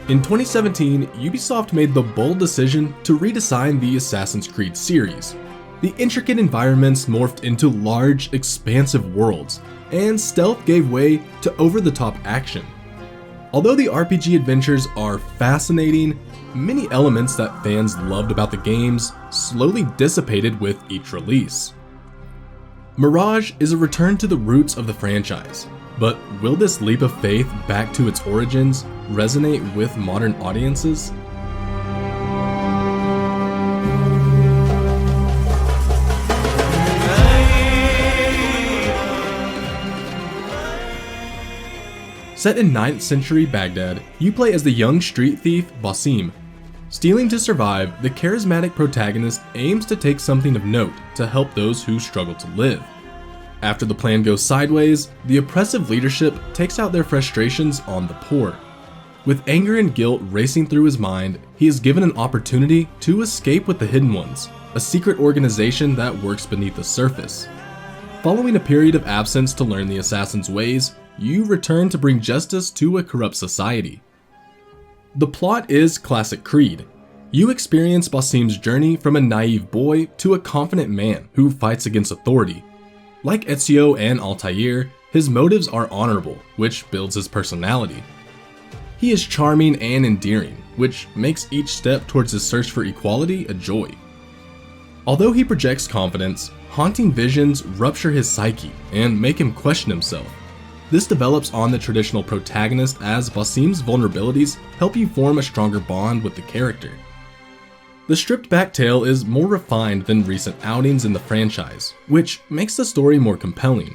In 2017, Ubisoft made the bold decision to redesign the Assassin's Creed series. The intricate environments morphed into large, expansive worlds, and stealth gave way to over-the-top action. Although the RPG adventures are fascinating, many elements that fans loved about the games slowly dissipated with each release. Mirage is a return to the roots of the franchise, but will this leap of faith back to its origins resonate with modern audiences? Set in 9th century Baghdad, you play as the young street thief Basim. Stealing to survive, the charismatic protagonist aims to take something of note to help those who struggle to live. After the plan goes sideways, the oppressive leadership takes out their frustrations on the poor. With anger and guilt racing through his mind, he is given an opportunity to escape with the Hidden Ones, a secret organization that works beneath the surface. Following a period of absence to learn the assassin's ways, you return to bring justice to a corrupt society. The plot is classic Creed. You experience Basim's journey from a naive boy to a confident man who fights against authority. Like Ezio and Altair, his motives are honorable, which builds his personality. He is charming and endearing, which makes each step towards his search for equality a joy. Although he projects confidence, haunting visions rupture his psyche and make him question himself. This develops on the traditional protagonist as Basim's vulnerabilities help you form a stronger bond with the character. The stripped-back tale is more refined than recent outings in the franchise, which makes the story more compelling.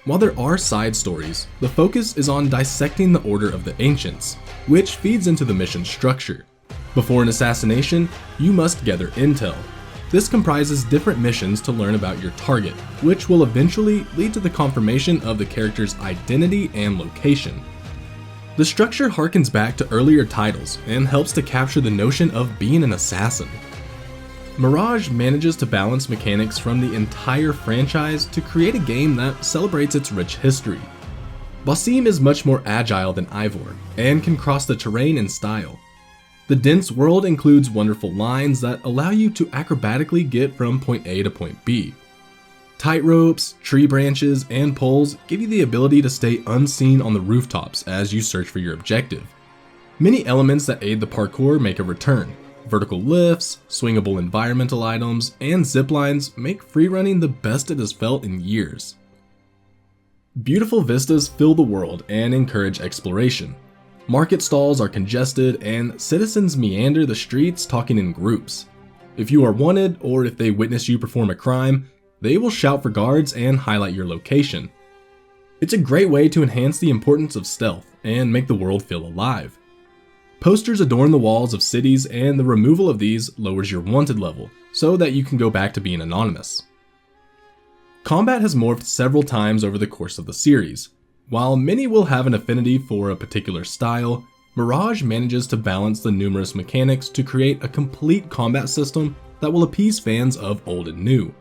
While there are side stories, the focus is on dissecting the Order of the Ancients, which feeds into the mission structure. Before an assassination, you must gather intel. This comprises different missions to learn about your target, which will eventually lead to the confirmation of the character's identity and location. The structure harkens back to earlier titles and helps to capture the notion of being an assassin. Mirage manages to balance mechanics from the entire franchise to create a game that celebrates its rich history. Basim is much more agile than Ivor and can cross the terrain in style. The dense world includes wonderful lines that allow you to acrobatically get from point A to point B. Tight ropes, tree branches, and poles give you the ability to stay unseen on the rooftops as you search for your objective. Many elements that aid the parkour make a return. Vertical lifts, swingable environmental items, and ziplines make freerunning the best it has felt in years. Beautiful vistas fill the world and encourage exploration. Market stalls are congested and citizens meander the streets talking in groups. If you are wanted or if they witness you perform a crime, they will shout for guards and highlight your location. It's a great way to enhance the importance of stealth and make the world feel alive. Posters adorn the walls of cities and the removal of these lowers your wanted level so that you can go back to being anonymous. Combat has morphed several times over the course of the series. While many will have an affinity for a particular style, Mirage manages to balance the numerous mechanics to create a complete combat system that will appease fans of old and new.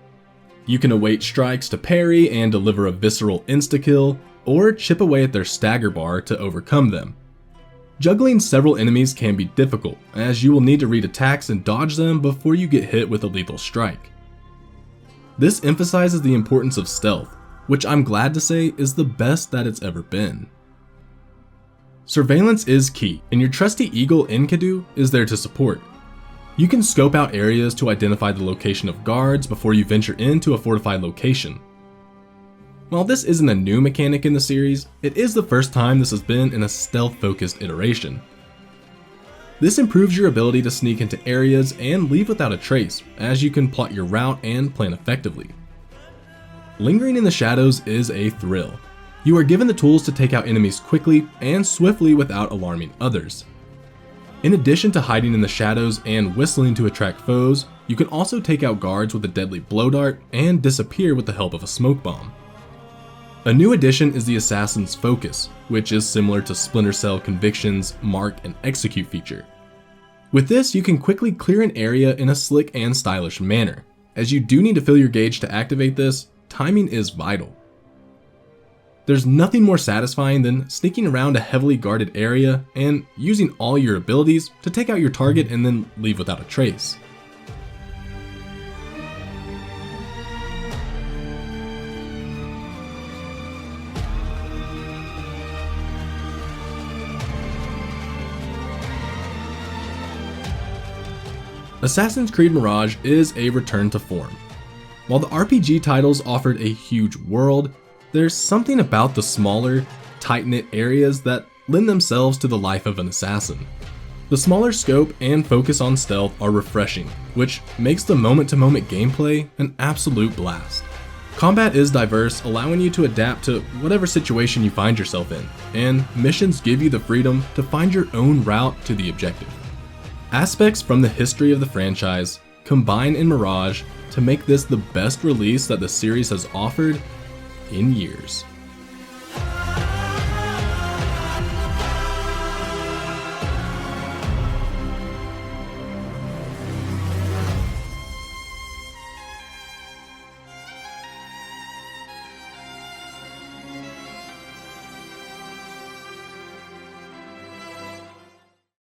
You can await strikes to parry and deliver a visceral insta-kill, or chip away at their stagger bar to overcome them. Juggling several enemies can be difficult, as you will need to read attacks and dodge them before you get hit with a lethal strike. This emphasizes the importance of stealth, which I'm glad to say is the best that it's ever been. Surveillance is key, and your trusty eagle Enkidu is there to support. You can scope out areas to identify the location of guards before you venture into a fortified location. While this isn't a new mechanic in the series, it is the first time this has been in a stealth-focused iteration. This improves your ability to sneak into areas and leave without a trace, as you can plot your route and plan effectively. Lingering in the shadows is a thrill. You are given the tools to take out enemies quickly and swiftly without alarming others. In addition to hiding in the shadows and whistling to attract foes, you can also take out guards with a deadly blow dart and disappear with the help of a smoke bomb. A new addition is the Assassin's Focus, which is similar to Splinter Cell Conviction's Mark and Execute feature. With this, you can quickly clear an area in a slick and stylish manner. As you do need to fill your gauge to activate this, timing is vital. There's nothing more satisfying than sneaking around a heavily guarded area and using all your abilities to take out your target and then leave without a trace. Assassin's Creed Mirage is a return to form. While the RPG titles offered a huge world, there's something about the smaller, tight-knit areas that lend themselves to the life of an assassin. The smaller scope and focus on stealth are refreshing, which makes the moment-to-moment gameplay an absolute blast. Combat is diverse, allowing you to adapt to whatever situation you find yourself in, and missions give you the freedom to find your own route to the objective. Aspects from the history of the franchise combine in Mirage to make this the best release that the series has offered in years.